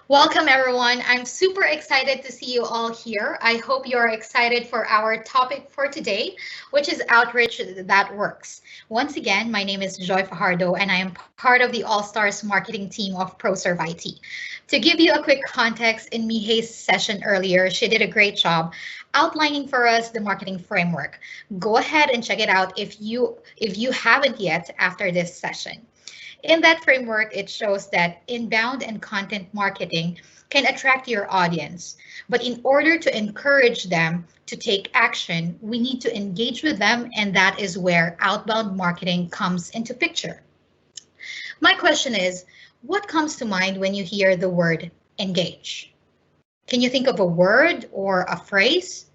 Welcome, everyone. I'm super excited to see you all here. I hope you're excited for our topic for today, which is outreach that works. Once again, my name is Joy Fajardo, and I am part of the All Stars marketing team of ProServeIT. To give you a quick context, in Mihei's session earlier, she did a great job outlining for us the marketing framework. Go ahead and check it out if you haven't yet after this session. In that framework, it shows that inbound and content marketing can attract your audience. But in order to encourage them to take action, we need to engage with them, and that is where outbound marketing comes into picture. My question is, what comes to mind when you hear the word engage? Can you think of a word or a phrase?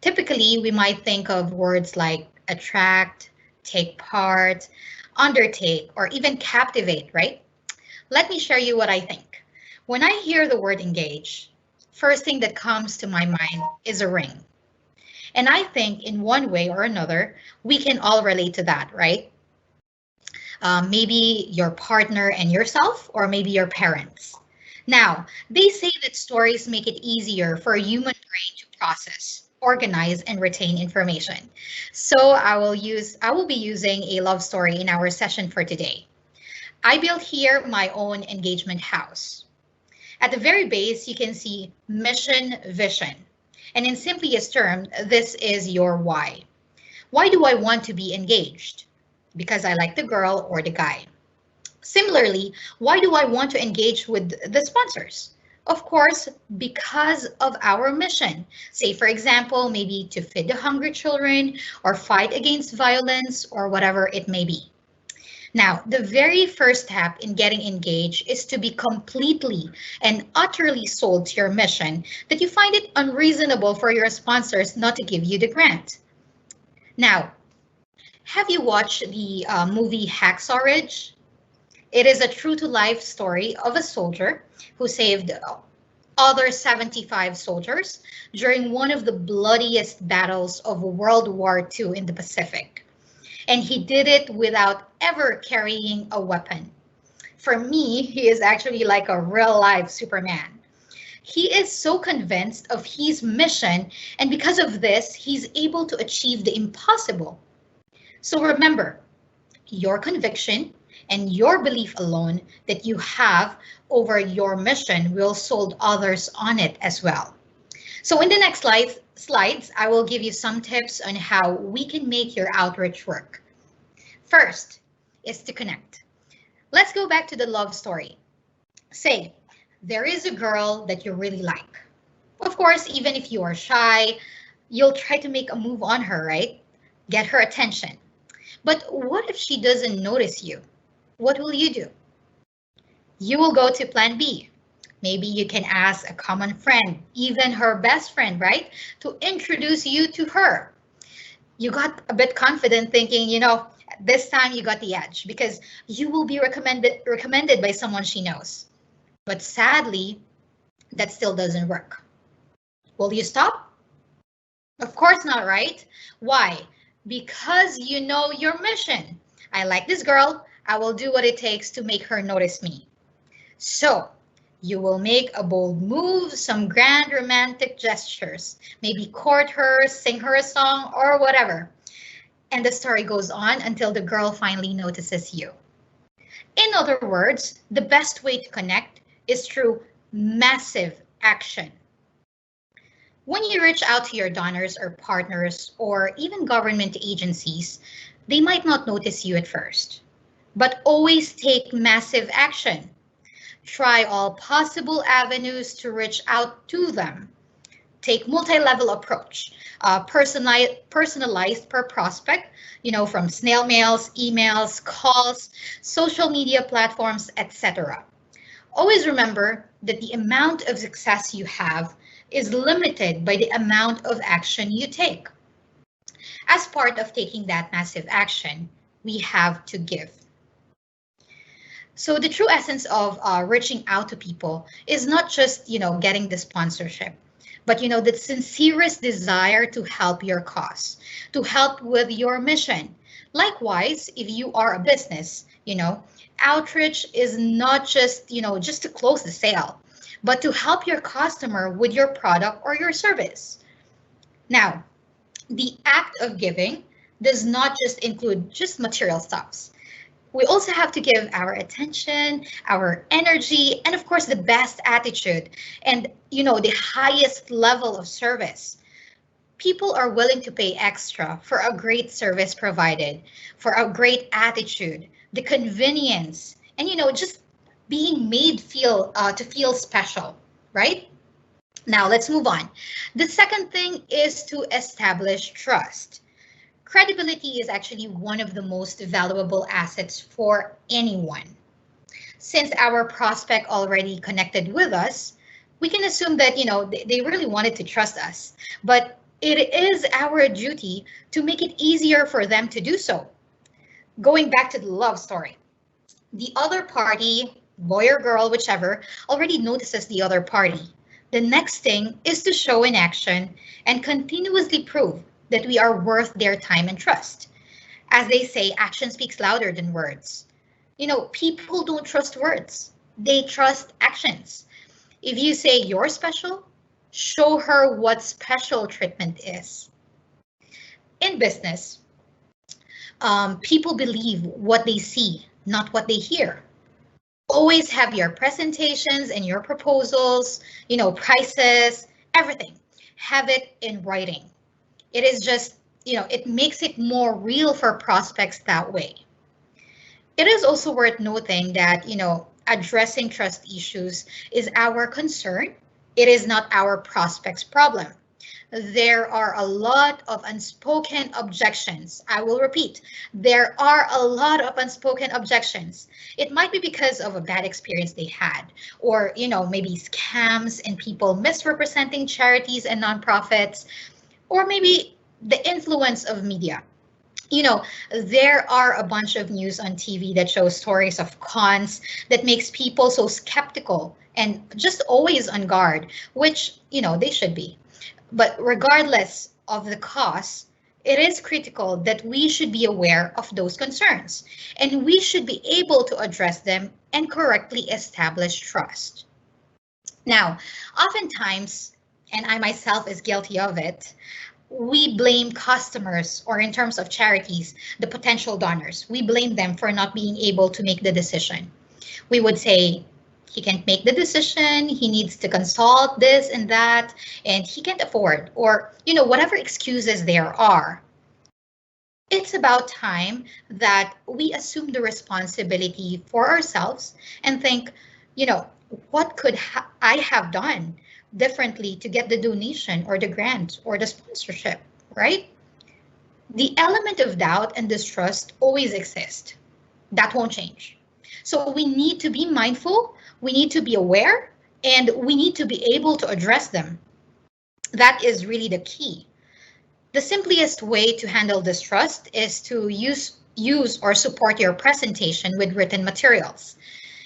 Typically, we might think of words like attract, take part, undertake, or even captivate, right? Let me share you what I think. When I hear the word engage, first thing that comes to my mind is a ring. And I think in one way or another, we can all relate to that, right? Maybe your partner and yourself, or maybe your parents. Now, they say that stories make it easier for a human brain to process, organize, and retain information. So I will be using a love story in our session for today. I built here my own engagement house. At the very base, you can see mission, vision. And in simplest terms, this is your why. Why do I want to be engaged? Because I like the girl or the guy. Similarly, why do I want to engage with the sponsors? Of course, because of our mission. Say, for example, maybe to feed the hungry children or fight against violence or whatever it may be. Now, the very first step in getting engaged is to be completely and utterly sold to your mission that you find it unreasonable for your sponsors not to give you the grant. Now, have you watched the movie Hacksaw Ridge? It is a true to life story of a soldier who saved other 75 soldiers during one of the bloodiest battles of World War II in the Pacific. And he did it without ever carrying a weapon. For me, he is actually like a real life Superman. He is so convinced of his mission, and because of this, he's able to achieve the impossible. So remember, your conviction and your belief alone that you have over your mission will sold others on it as well. So in the next slides, I will give you some tips on how we can make your outreach work. First is to connect. Let's go back to the love story. Say, there is a girl that you really like. Of course, even if you are shy, you'll try to make a move on her, right? Get her attention. But what if she doesn't notice you? What will you do? You will go to plan B. Maybe you can ask a common friend, even her best friend, right? To introduce you to her. You got a bit confident thinking, this time you got the edge because you will be recommended by someone she knows. But sadly, that still doesn't work. Will you stop? Of course not, right? Why? Because you know your mission. I like this girl. I will do what it takes to make her notice me. So you will make a bold move, some grand romantic gestures, maybe court her, sing her a song, or whatever. And the story goes on until the girl finally notices you. In other words, the best way to connect is through massive action. When you reach out to your donors or partners or even government agencies, they might not notice you at first. But always take massive action. Try all possible avenues to reach out to them. Take multi-level approach, personalized per prospect, from snail mails, emails, calls, social media platforms, etc. Always remember that the amount of success you have is limited by the amount of action you take. As part of taking that massive action, we have to give. So the true essence of reaching out to people is not just, getting the sponsorship, but, the sincerest desire to help your cause, to help with your mission. Likewise, if you are a business, outreach is not just, just to close the sale, but to help your customer with your product or your service. Now, the act of giving does not just include just material stuffs. We also have to give our attention, our energy, and of course the best attitude and the highest level of service. People are willing to pay extra for a great service provided, for a great attitude, the convenience, and just being made to feel special, right? Now let's move on. The second thing is to establish trust. Credibility is actually one of the most valuable assets for anyone. Since our prospect already connected with us, we can assume that they really wanted to trust us. But it is our duty to make it easier for them to do so. Going back to the love story, the other party, boy or girl, whichever, already notices the other party. The next thing is to show in action and continuously prove that we are worth their time and trust. As they say, action speaks louder than words. People don't trust words. They trust actions. If you say you're special, show her what special treatment is. In business, people believe what they see, not what they hear. Always have your presentations and your proposals, prices, everything. Have it in writing. It is just, it makes it more real for prospects that way. It is also worth noting that, addressing trust issues is our concern. It is not our prospect's problem. There are a lot of unspoken objections. I will repeat, there are a lot of unspoken objections. It might be because of a bad experience they had, or, maybe scams and people misrepresenting charities and nonprofits, or maybe the influence of media. There are a bunch of news on TV that shows stories of cons that makes people so skeptical and just always on guard, which, they should be. But regardless of the cause, it is critical that we should be aware of those concerns and we should be able to address them and correctly establish trust. Now, oftentimes, and I myself is guilty of it, we blame customers, or in terms of charities, the potential donors. We blame them for not being able to make the decision. We would say, he can't make the decision, he needs to consult this and that, and he can't afford, or whatever excuses there are. It's about time that we assume the responsibility for ourselves and think, what could I have done differently to get the donation or the grant or the sponsorship, right? The element of doubt and distrust always exist. That won't change. So we need to be mindful, we need to be aware, and we need to be able to address them. That is really the key. The simplest way to handle distrust is to use or support your presentation with written materials.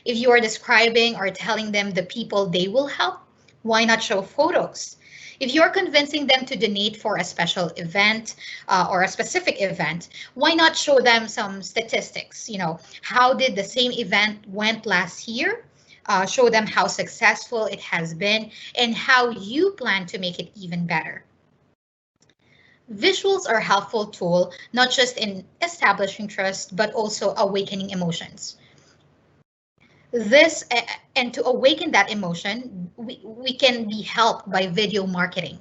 If you are describing or telling them the people they will help, why not show photos? If you're convincing them to donate for a special event or a specific event, why not show them some statistics? How did the same event went last year? Show them how successful it has been and how you plan to make it even better. Visuals are a helpful tool, not just in establishing trust, but also awakening emotions. And to awaken that emotion, we can be helped by video marketing.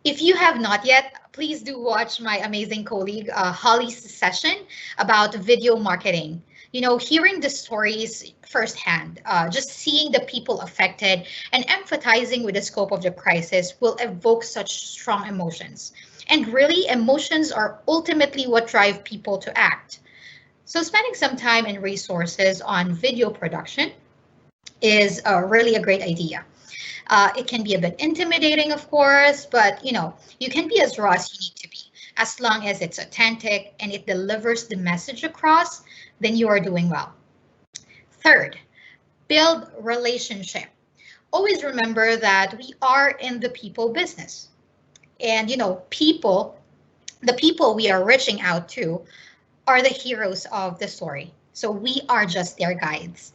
If you have not yet, please do watch my amazing colleague Holly's session about video marketing. Hearing the stories firsthand, just seeing the people affected and empathizing with the scope of the crisis will evoke such strong emotions. And really, emotions are ultimately what drive people to act. So spending some time and resources on video production is really a great idea. It can be a bit intimidating, of course, but you can be as raw as you need to be. As long as it's authentic and it delivers the message across, then you are doing well. Third, build relationship. Always remember that we are in the people business. And the people we are reaching out to are the heroes of the story. So we are just their guides.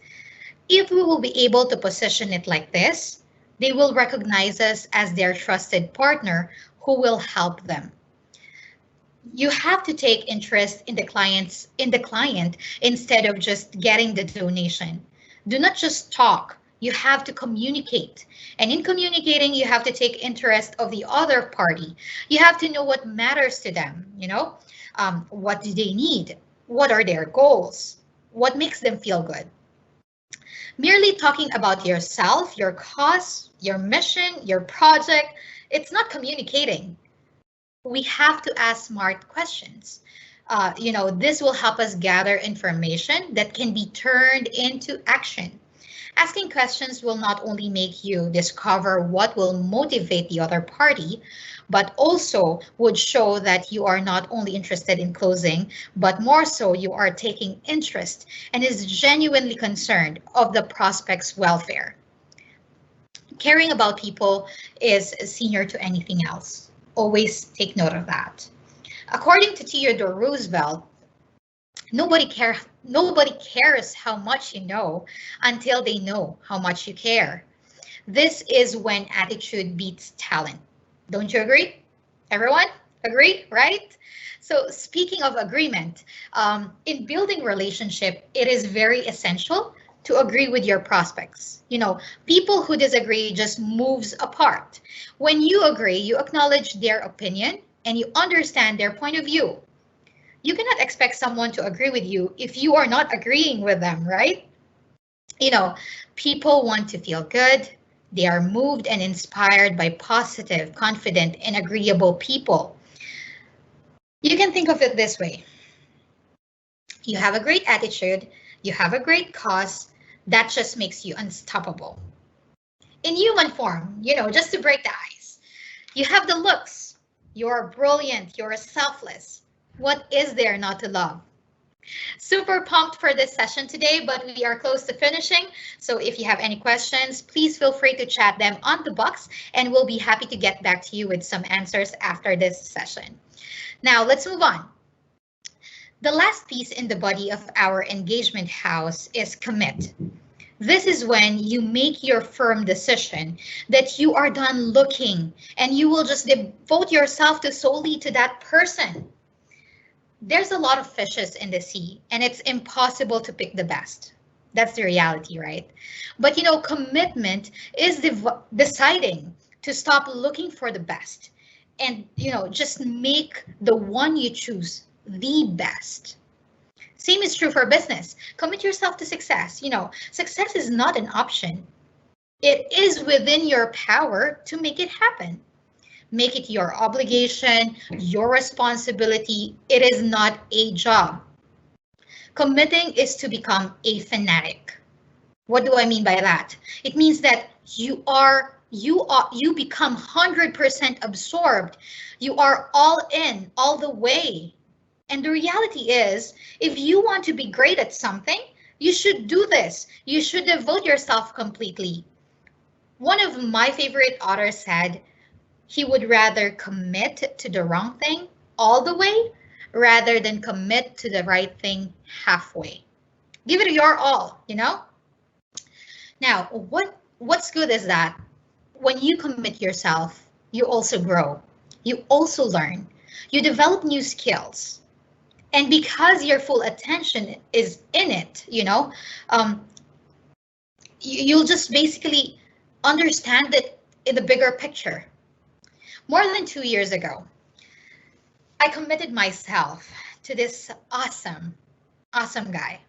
If we will be able to position it like this, they will recognize us as their trusted partner who will help them. You have to take interest in the client instead of just getting the donation. Do not just talk. You have to communicate. And in communicating, you have to take interest of the other party. You have to know what matters to them, what do they need? What are their goals? What makes them feel good? Merely talking about yourself, your cause, your mission, your project, it's not communicating. We have to ask smart questions. This will help us gather information that can be turned into action. Asking questions will not only make you discover what will motivate the other party, but also would show that you are not only interested in closing, but more so you are taking interest and is genuinely concerned of the prospect's welfare. Caring about people is senior to anything else. Always take note of that. According to Theodore Roosevelt, nobody cares how much you know until they know how much you care. This is when attitude beats talent. Don't you agree? Everyone agree, right? So speaking of agreement, in building relationship, it is very essential to agree with your prospects. People who disagree just moves apart. When you agree, you acknowledge their opinion and you understand their point of view. You cannot expect someone to agree with you if you are not agreeing with them, right? People want to feel good. They are moved and inspired by positive, confident, and agreeable people. You can think of it this way. You have a great attitude, you have a great cause, that just makes you unstoppable. In human form, just to break the ice, you have the looks, you're brilliant, you're selfless. What is there not to love? Super pumped for this session today, but we are close to finishing. So if you have any questions, please feel free to chat them on the box and we'll be happy to get back to you with some answers after this session. Now let's move on. The last piece in the body of our engagement house is commit. This is when you make your firm decision that you are done looking and you will just devote yourself solely to that person. There's a lot of fishes in the sea and it's impossible to pick the best. That's the reality, right? But commitment is deciding to stop looking for the best and just make the one you choose the best. Same is true for business. Commit yourself to success. Success is not an option. It is within your power to make it happen. Make it your obligation, your responsibility. It is not a job. Committing is to become a fanatic. What do I mean by that? It means that you become 100% absorbed. You are all in, all the way. And the reality is, if you want to be great at something, you should do this. You should devote yourself completely. One of my favorite authors said, he would rather commit to the wrong thing all the way rather than commit to the right thing halfway. Give it your all, Now, what's good is that when you commit yourself, you also grow. You also learn. You develop new skills. And because your full attention is in it, you'll just basically understand it in the bigger picture. More than 2 years ago, I committed myself to this awesome guy.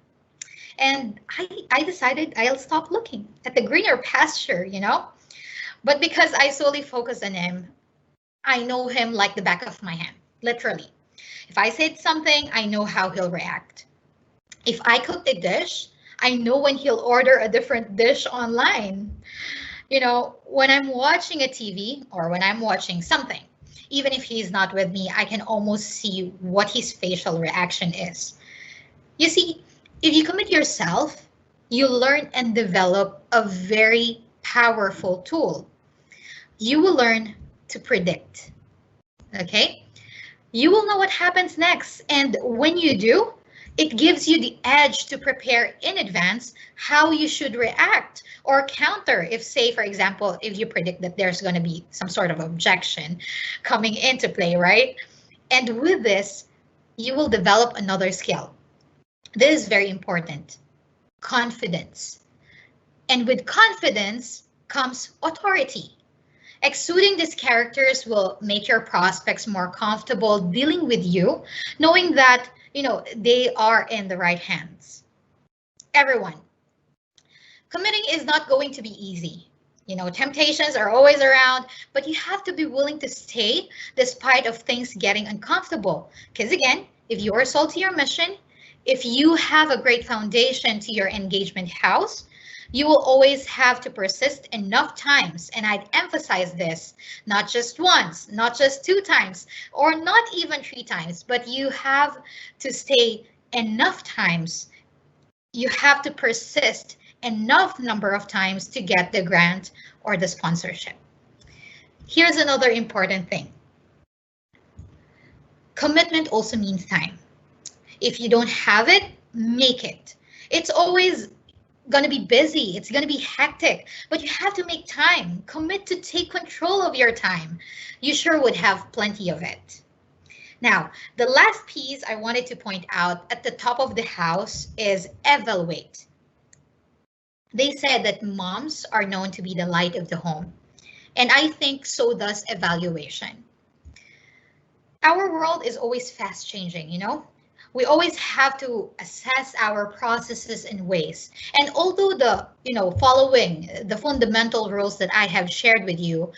And I decided I'll stop looking at the greener pasture, But because I solely focus on him, I know him like the back of my hand, literally. If I said something, I know how he'll react. If I cooked a dish, I know when he'll order a different dish online. When I'm watching a TV or when I'm watching something, even if he's not with me, I can almost see what his facial reaction is. You see, if you commit yourself, you learn and develop a very powerful tool. You will learn to predict, okay? You will know what happens next. And when you do, It gives you the edge to prepare in advance how you should react or counter if, say, for example, if you predict that there's going to be some sort of objection coming into play, right? And with this, you will develop another skill. This is very important: confidence. And with confidence comes authority. Exuding these characters will make your prospects more comfortable dealing with you, knowing that, they are in the right hands. Everyone, committing is not going to be easy. Temptations are always around, but you have to be willing to stay despite of things getting uncomfortable. Because again, if you are sold to your mission, if you have a great foundation to your engagement house, you will always have to persist enough times. And I'd emphasize this, not just once, not just 2 times, or not even 3 times, but you have to stay enough times. You have to persist enough number of times to get the grant or the sponsorship. Here's another important thing. Commitment also means time. If you don't have it, make it. It's always going to be busy. It's going to be hectic, but you have to make time. Commit to take control of your time. You sure would have plenty of it. Now, the last piece I wanted to point out at the top of the house is evaluate. They said that moms are known to be the light of the home, and I think so does evaluation. Our world is always fast changing, We always have to assess our processes and ways. And although following the fundamental rules that I have shared with you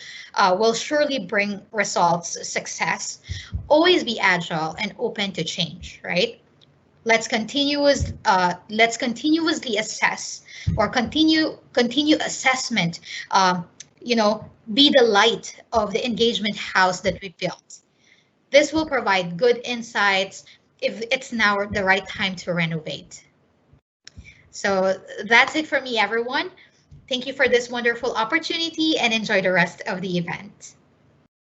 will surely bring results, success, always be agile and open to change, right? Let's continuously assess or continue assessment. Be the light of the engagement house that we built. This will provide good insights if it's now the right time to renovate. So that's it for me, everyone. Thank you for this wonderful opportunity and enjoy the rest of the event.